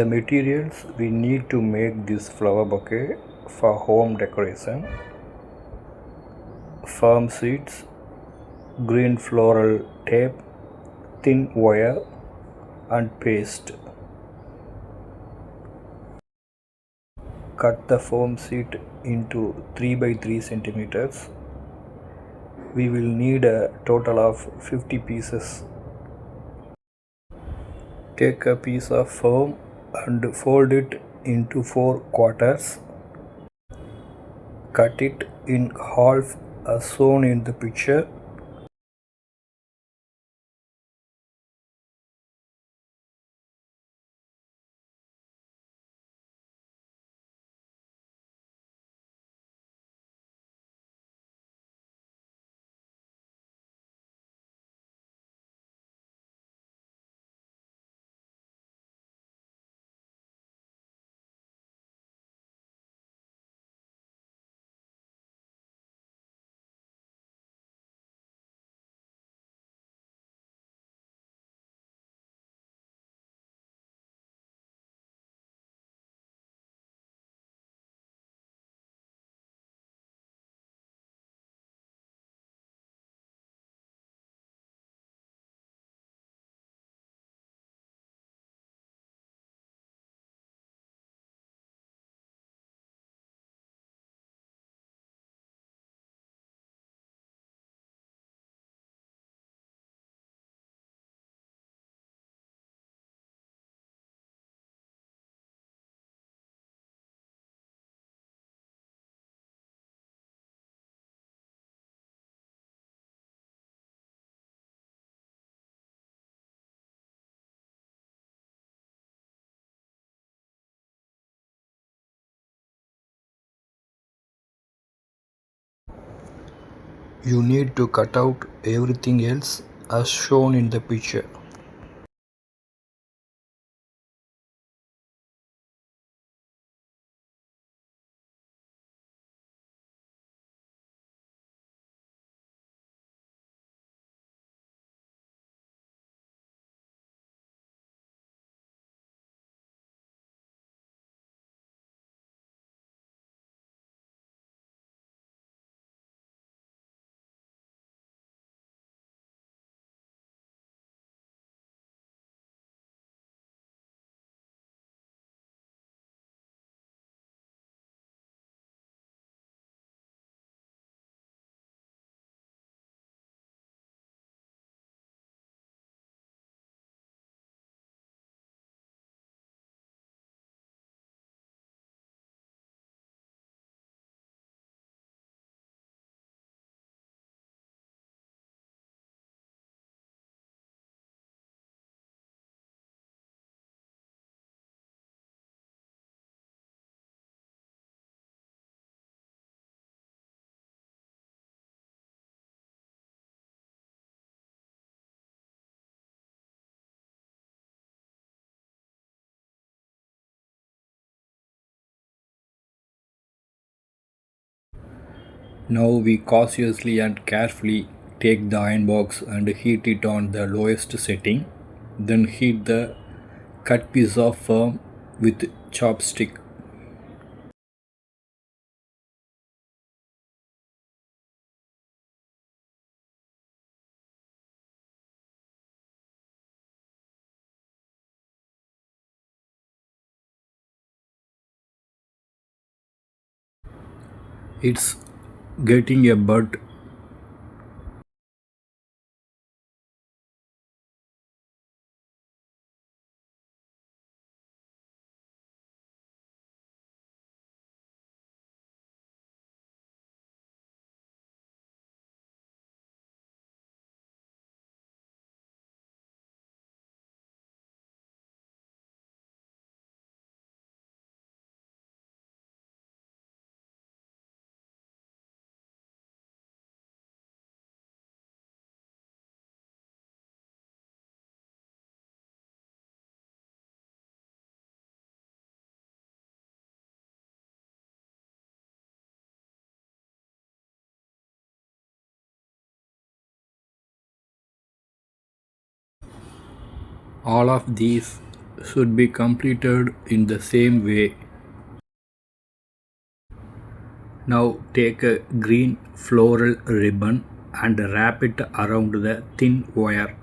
The materials we need to make this flower bouquet for home decoration: firm seeds, green floral tape, thin wire, and paste. Cut the foam sheet into 3 by 3 centimeters. We will need a total of 50 pieces. Take a piece of foam and fold it into 4 quarters. Cut it in half as shown in the picture. You need to cut out everything else as shown in the picture. Now we cautiously and carefully take the iron box and heat it on the lowest setting. Then heat the cut piece of foam with chopstick. It's getting a bud. All of these should be completed in the same way. Now take a green floral ribbon and wrap it around the thin wire.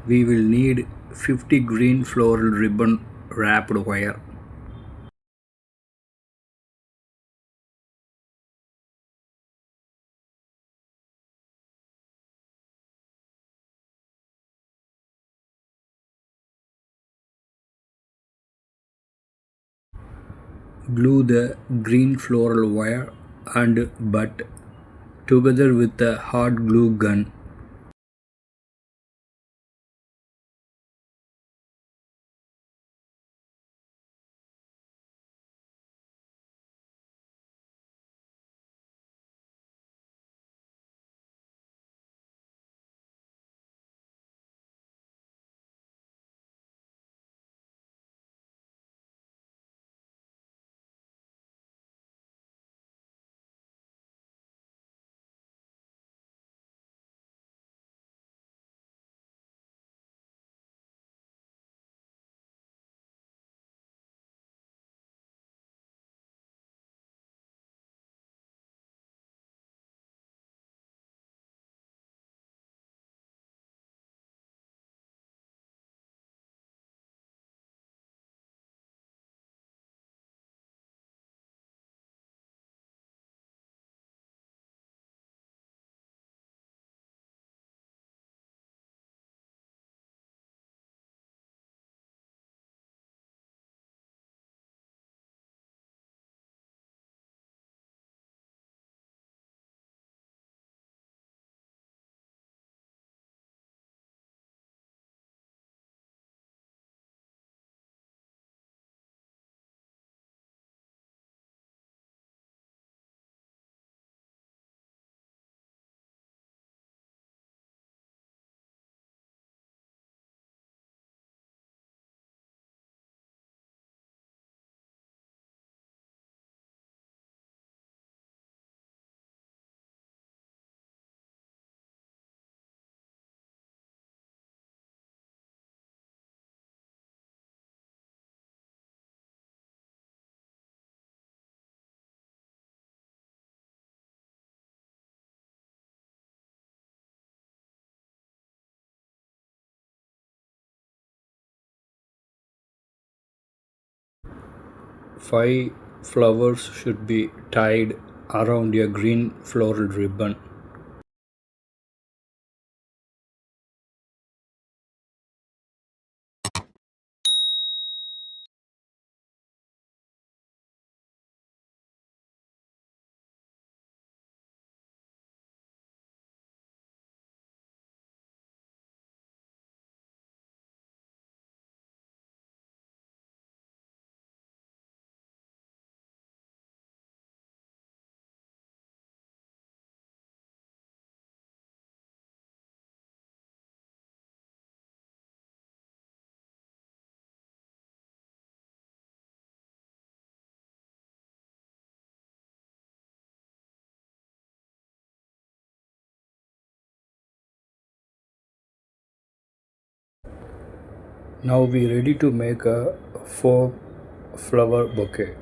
We will need 50 green floral ribbon wrapped wire. Glue the green floral wire and butt together with a hot glue gun. Five flowers should be tied around a green floral ribbon. Now we ready to make a four flower bouquet.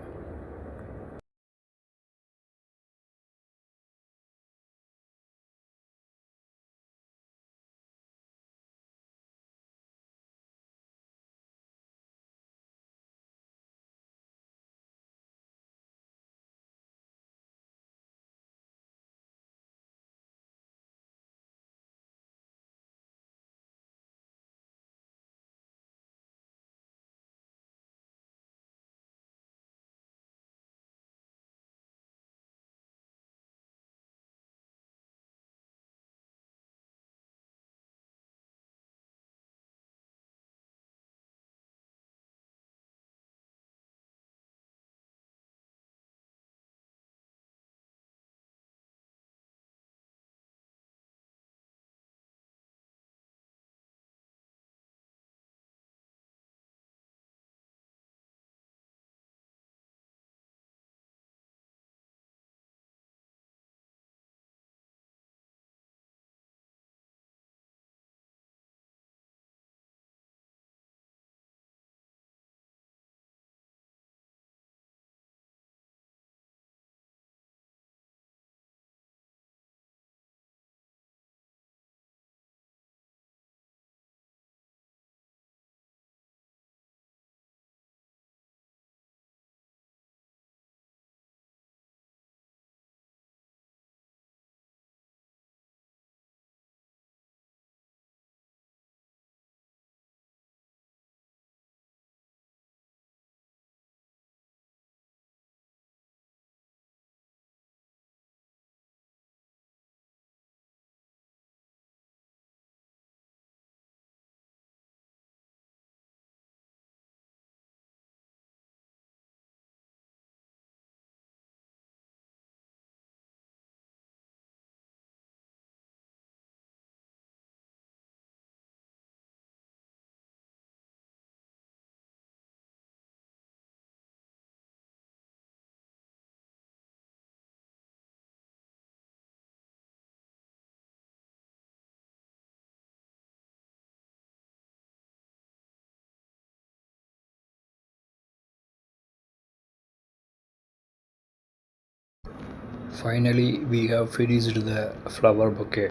Finally, we have finished the flower bouquet.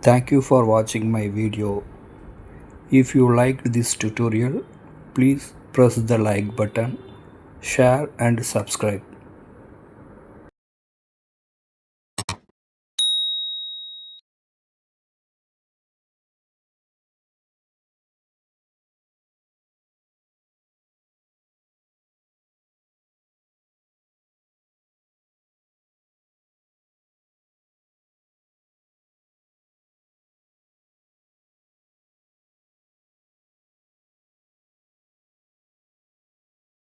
Thank you for watching my video. If you liked this tutorial, please press the like button, share and subscribe.